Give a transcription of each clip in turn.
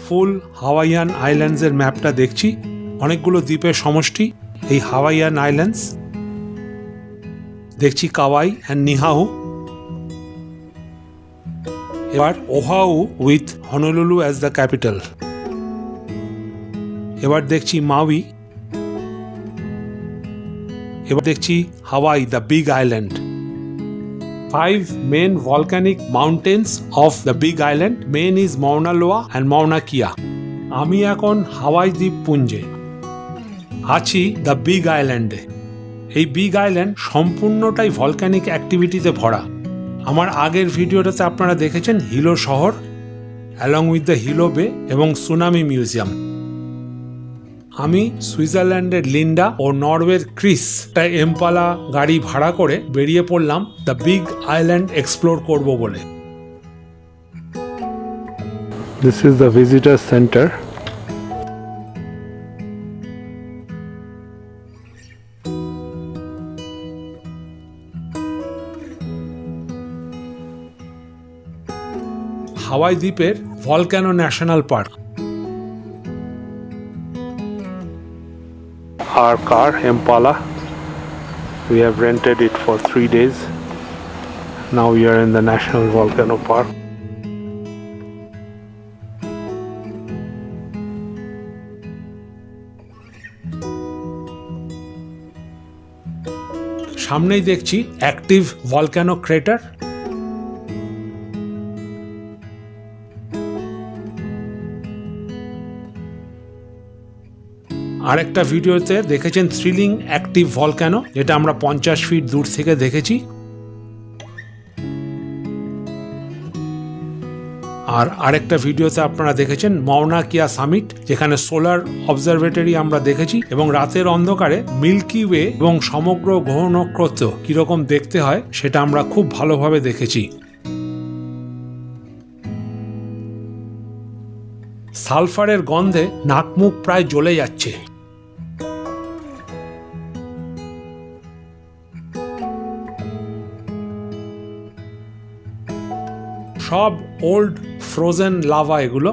ফুল Hawaiian আইল্যান্ডসের ম্যাপটা দেখছি। অনেকগুলো দ্বীপের সমষ্টি এই হাওয়াইয়ান আইল্যান্ডস। দেখছি কাওয়াই অ্যান্ড নিহাউ। এবার Oahu with Honolulu as the capital. এবার দেখছি মাউই। এবার দেখছি Hawaii, the big island. 5 main volcanic mountains of the Big Island. Main is Mauna Loa and Mauna Kea. আমি এখন হাওয়াই দ্বীপপুঞ্জে আছি, দ্য বিগ আইল্যান্ডে। এই বিগ আইল্যান্ড সম্পূর্ণটাই ভলক্যানিক অ্যাক্টিভিটিতে ভরা। আমার আগের ভিডিওটাতে আপনারা দেখেছেন হিলো শহর অ্যালং উইথ দ্য হিলো বে এবং সুনামি মিউজিয়াম। আমি সুইজারল্যান্ডের লিন্ডা ও নরওয়ের ক্রিস তাই এম্পালা গাড়ি ভাড়া করে বেরিয়ে পড়লাম দ্য বিগ আইল্যান্ড এক্সপ্লোর করব বলে। This is the visitor center. হাওয়াই দ্বীপের volcano national park. Our car, Impala, we have rented it for 3 days. Now we are in the National Volcano Park. সামনেই দেখছি অ্যাক্টিভ ভলক্যানো ক্রেটার। আরেকটা ভিডিওতে দেখেছেন thrilling active volcano, যেটা আমরা 50 fit দূর থেকে দেখেছি। আর আরেকটা ভিডিওতে আপনারা দেখেছেন মাউনা কিয়া সামিট, যেখানে সোলার অবজারভেটরি আমরা দেখেছি এবং রাতের অন্ধকারে মিল্কি ওয়ে এবং সমগ্র গ্রহ নক্ষত্র কিরকম দেখতে হয় সেটা আমরা খুব ভালোভাবে দেখেছি। সালফারের গন্ধে নাক মুখ প্রায় জ্বলে যাচ্ছে। সব ওল্ড ফ্রোজেন লাভা এগুলো।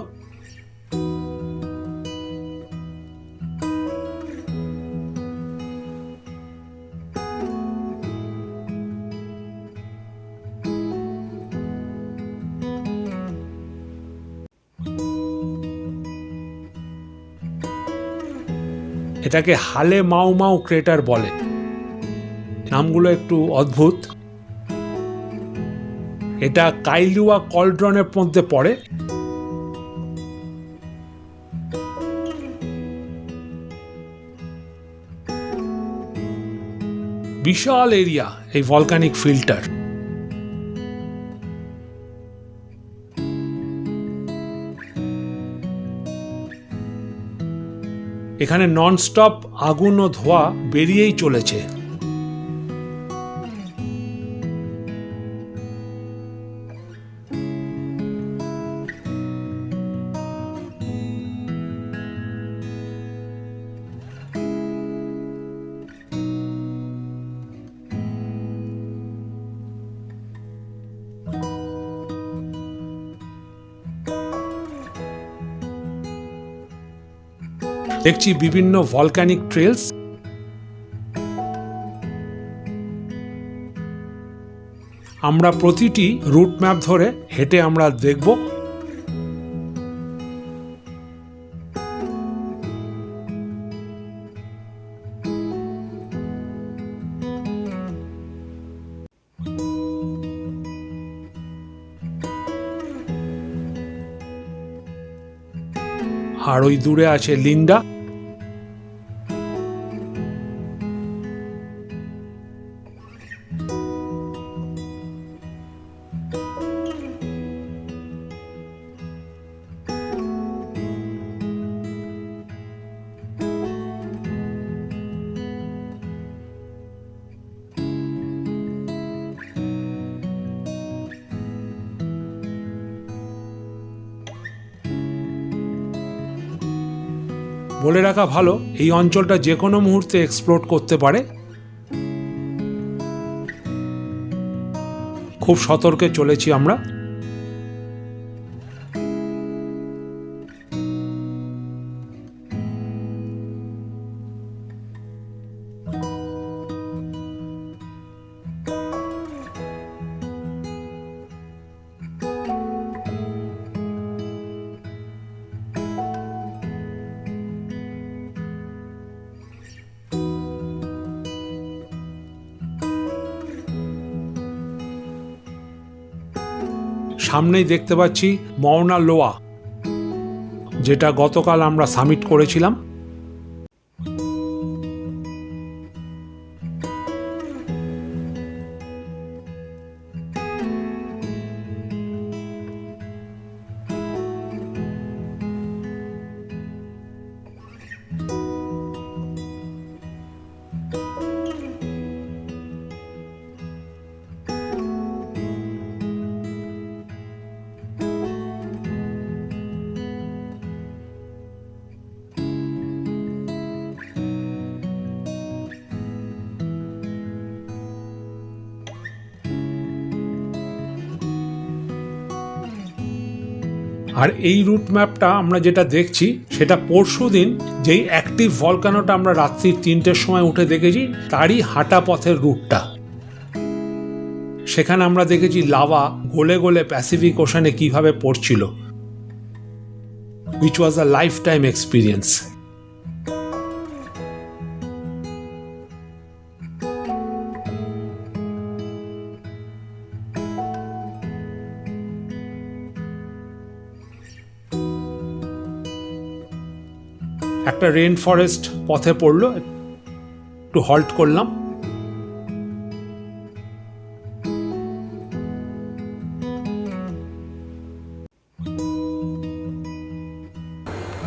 এটাকে হালে মাউ মাউ ক্রেটার বলে। নামগুলো একটু অদ্ভুত। এটা কাইলুয়া কলড্রনের মধ্যে পড়ে। বিশাল এরিয়া এই ভলকানিক ফিল্টার। এখানে ননস্টপ আগুন ও ধোঁয়া বেরিয়েই চলেছে। দেখছি বিভিন্ন ভলক্যানিক ট্রেলস। আমরা প্রতিটি রুট ম্যাপ ধরে হেঁটে আমরা দেখব। আর ওই দূরে আছে লিন্ডা। বলে রাখা ভালো, এই অঞ্চলটা যে কোনো মুহূর্তে এক্সপ্লোর করতে পারে। খুব সতর্কে চলেছি আমরা। সামনেই দেখতে পাচ্ছি মাউনা লোয়া, যেটা গতকাল আমরা সামিট করেছিলাম। আর এই রুট ম্যাপটা আমরা যেটা দেখছি সেটা পরশুদিন যেই অ্যাক্টিভ ভলকানোটা আমরা রাত্রি 3টের সময় উঠে দেখেছি তারই হাঁটা পথের রুটটা। সেখানে আমরা দেখেছি লাভা গলে গলে প্যাসিফিক ওশানে কিভাবে পড়ছিল, which was a lifetime experience. একটা রেন ফরেস্ট পথে পড়লো, একটু হল্ট করলাম।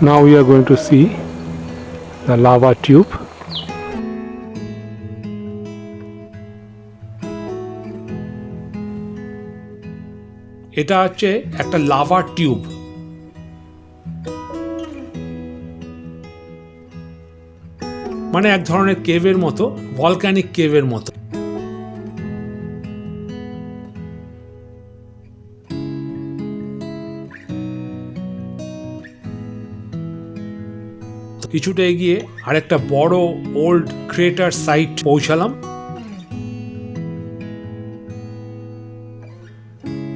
Now we are going to see the lava tube. এটা হচ্ছে একটা লাভা টিউব। মানে এক ধরনের কেভের মতো, ভলক্যানিক কেভের মতো। কিছুটা এগিয়ে আরেকটা বড় ওল্ড ক্রেটার সাইট পৌঁছালাম।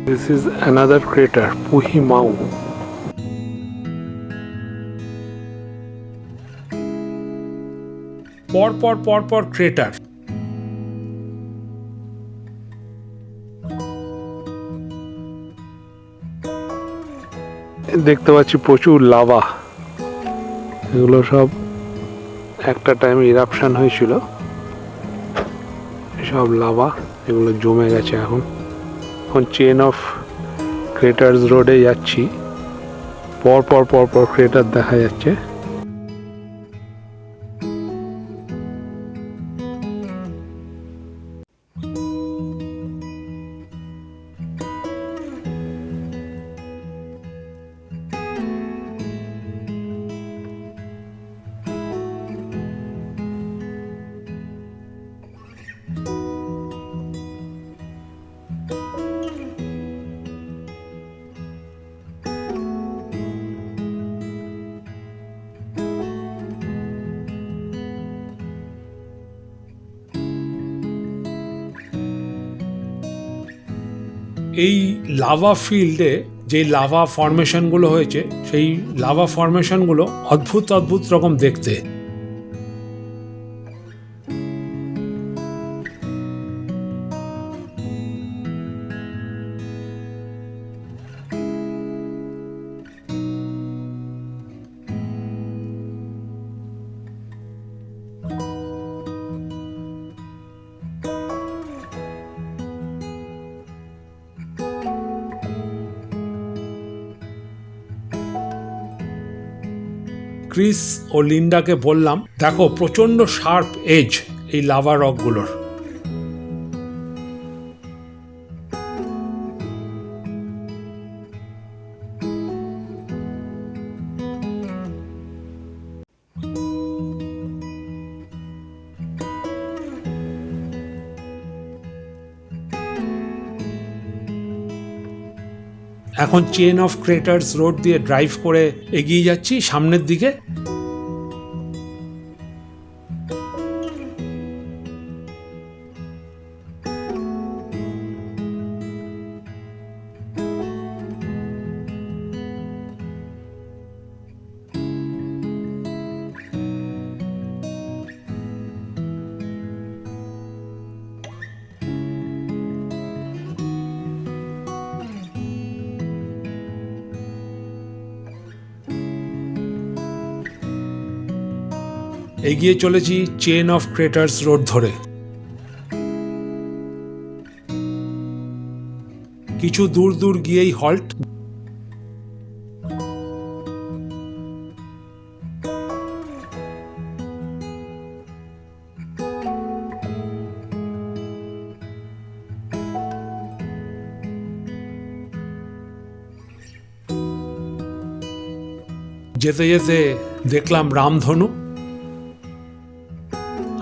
This is another crater, Puhimau. পর ক্রেটার। দেখতে পাচ্ছি প্রচুর লাভা, এগুলো সব একটা টাইমে ইরাপশন হয়েছিল, সব লাভা এগুলো জমে গেছে। এখন চেন অফ ক্রেটার্স রোডে যাচ্ছি, পর পর ক্রেটার দেখা যাচ্ছে। এই লাভা ফিল্ডে যে লাভা ফরমেশনগুলো হয়েছে, সেই লাভা ফরমেশনগুলো অদ্ভুত অদ্ভুত রকম দেখতে। ক্রিস ও লিন্ডাকে বললাম, দেখো প্রচন্ড শার্প এজ এই লাভা রকগুলোর। এখন চেন অফ ক্রেটার্স রোড দিয়ে ড্রাইভ করে এগিয়ে যাচ্ছি সামনের দিকে। এগিয়ে চলেছি চেন অফ ক্রেটার্স রোড ধরে। কিছু দূর দূর গিয়েই হল্ট। যেতে যেতে দেখলাম রামধনু।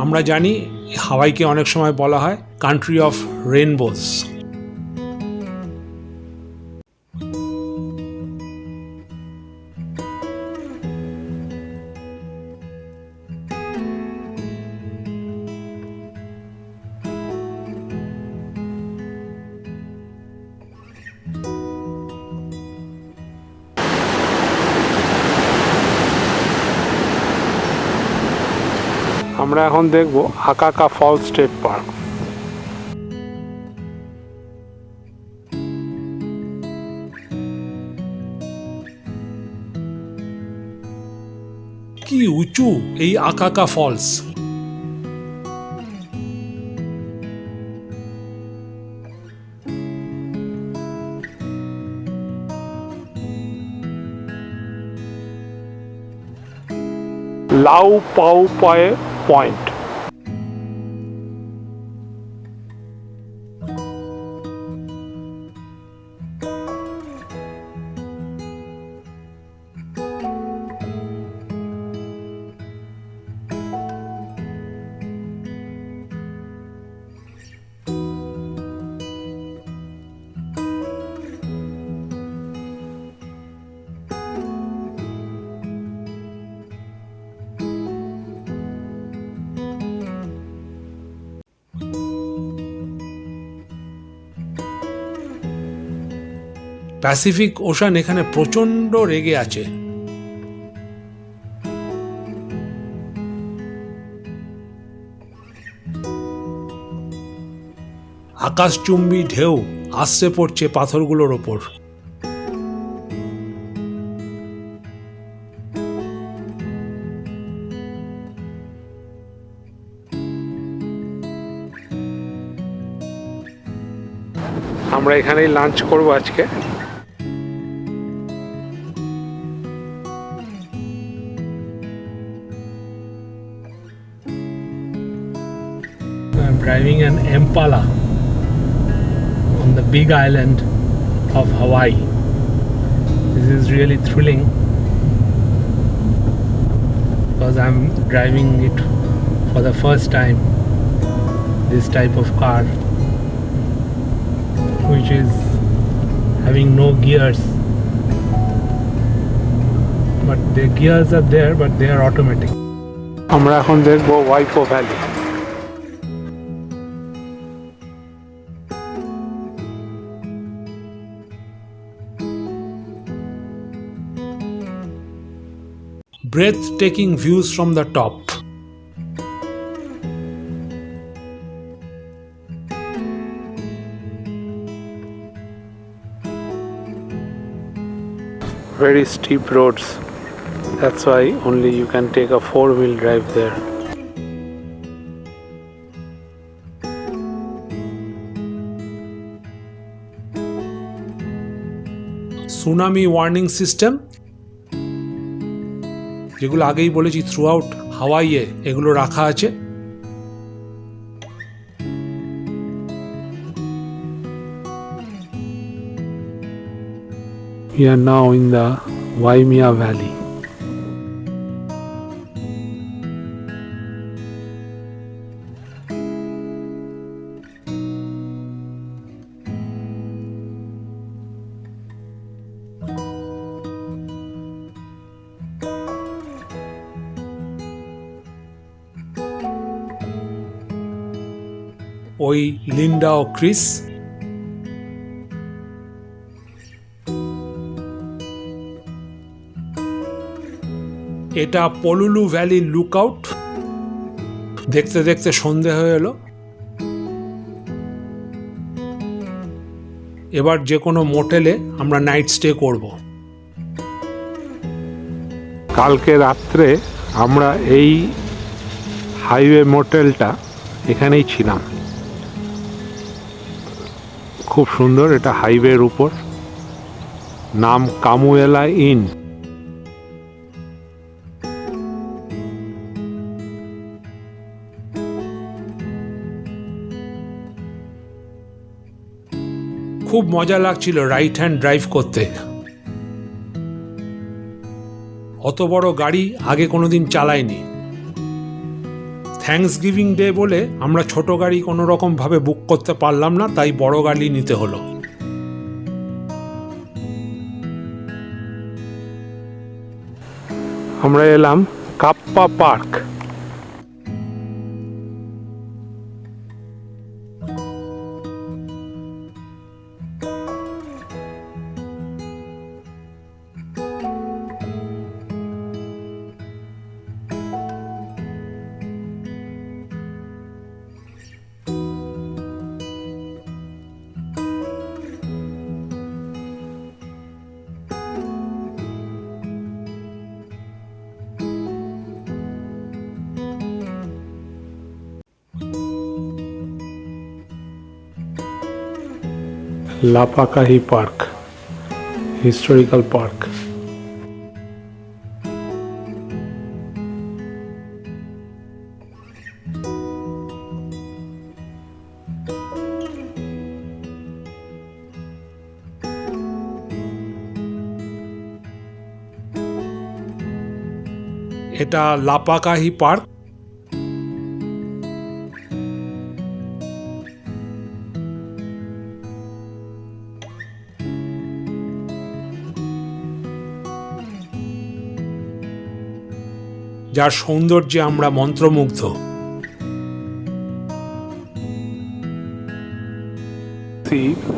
আমরা জানি হাওয়াইকে অনেক সময় বলা হয় কান্ট্রি অফ রেইনবোজ। আমরা এখন দেখব আকাকা ফলস স্টেট পার্ক। কি উঁচু এই আকাকা ফলস! লাউ পাউ পয়ে পয়েন্ট। প্যাসিফিক ওশান এখানে প্রচন্ড রেগে আছে। আকাশচুম্বী ঢেউ আসছে পড়ছে পাথরগুলোর ওপর। আমরা এখানেই লাঞ্চ করব আজকে। I'm driving an Impala on the big island of Hawaii. This is really thrilling because I'm driving it for the first time, this type of car, which is having no gears, but the gears are there, but they are automatic. আমরা এখন দেখব ওয়াইপো valley. Breathtaking views from the top. Very steep roads. That's why only you can take a 4-wheel drive there. Tsunami warning system, যেগুলো আগেই বলেছি through out হাওয়াইয়ে এগুলো রাখা আছে। We are now in the Waimea Valley. ওই Linda ও Chris. এটা পলুলু valley lookout. দেখতে দেখতে সন্ধে হয়ে এলো। এবার যে কোনো মোটেলে আমরা নাইট স্টে করব। কালকে রাত্রে আমরা এই হাইওয়ে মোটেলটা এখানেই ছিলাম। খুব সুন্দর, এটা হাইওয়ের উপর, নাম কামুয়েলা ইন। খুব মজা লাগছিল রাইট হ্যান্ড ড্রাইভ করতে। অত বড় গাড়ি আগে কোনোদিন চালাইনি। থ্যাঙ্কস গিভিং ডে বলে আমরা ছোট গাড়ি কোনো রকম ভাবে বুক করতে পারলাম না, তাই বড় গাড়ি নিতে হলো। আমরা এলাম Kapaa park. Lapakahi park, historical park. এটা লাপাকাহি পার্ক। যার সৌন্দর্যে আমরা মন্ত্রমুগ্ধ।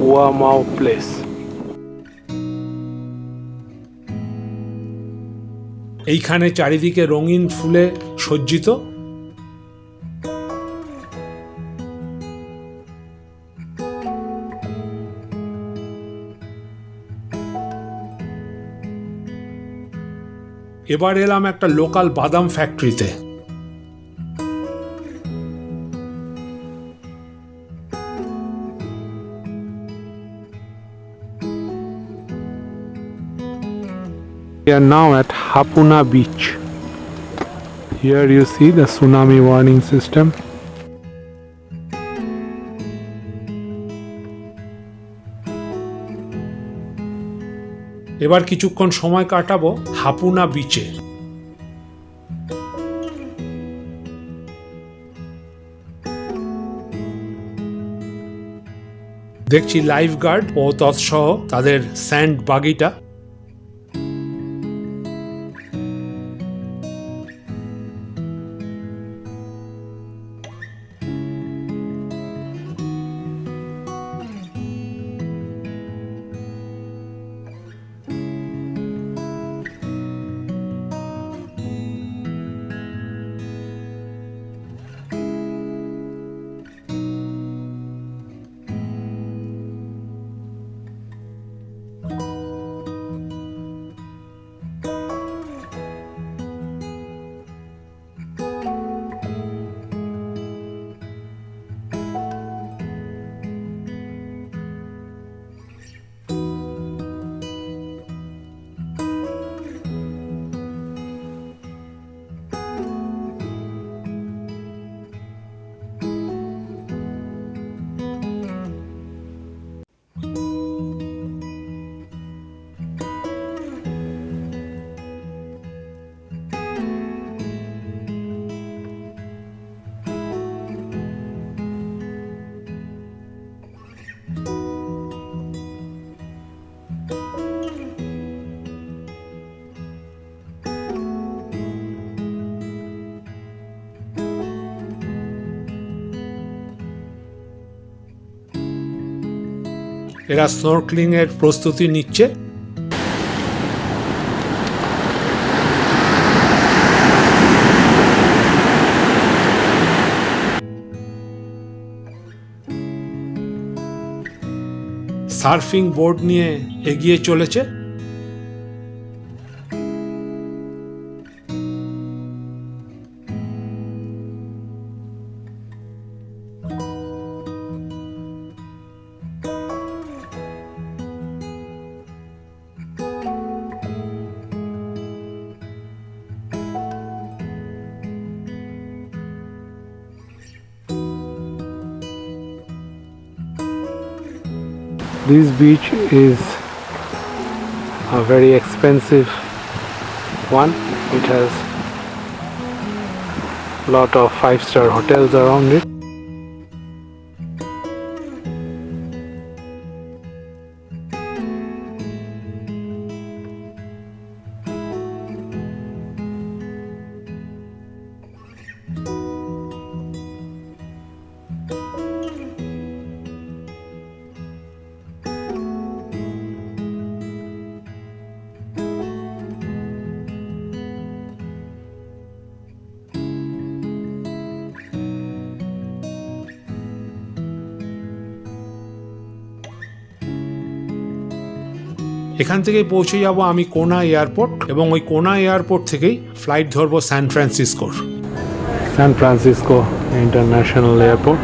ওয়ামাও প্লেস। এইখানে চারিদিকে রঙিন ফুলে সজ্জিত। এবার এলাম একটা লোকাল বাদাম ফ্যাক্টরিতে। We are now at Hapuna Beach. Here you see the tsunami warning system. এবার কিছুক্ষণ সময় কাটাবো হাপুনা বিচে। দেখছি লাইফ গার্ড ও তৎসহ তাদের স্যান্ড বাগিটা। এরা স্নর্কলিং এর প্রস্তুতি নিচ্ছে। সার্ফিং বোর্ড নিয়ে এগিয়ে চলেছে। This beach is a very expensive one. It has lot of 5-star hotels around it. এখান থেকেই পৌঁছে যাব আমি কোনা এয়ারপোর্ট এবং ওই কোনা এয়ারপোর্ট থেকেই ফ্লাইট ধরবো সান ফ্রান্সিসকোর। San Francisco International Airport.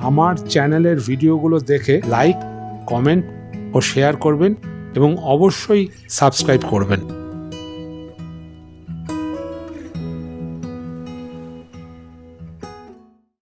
আমার চ্যানেলের ভিডিওগুলো দেখে লাইক, কমেন্ট ও শেয়ার করবেন এবং অবশ্যই সাবস্ক্রাইব করবেন।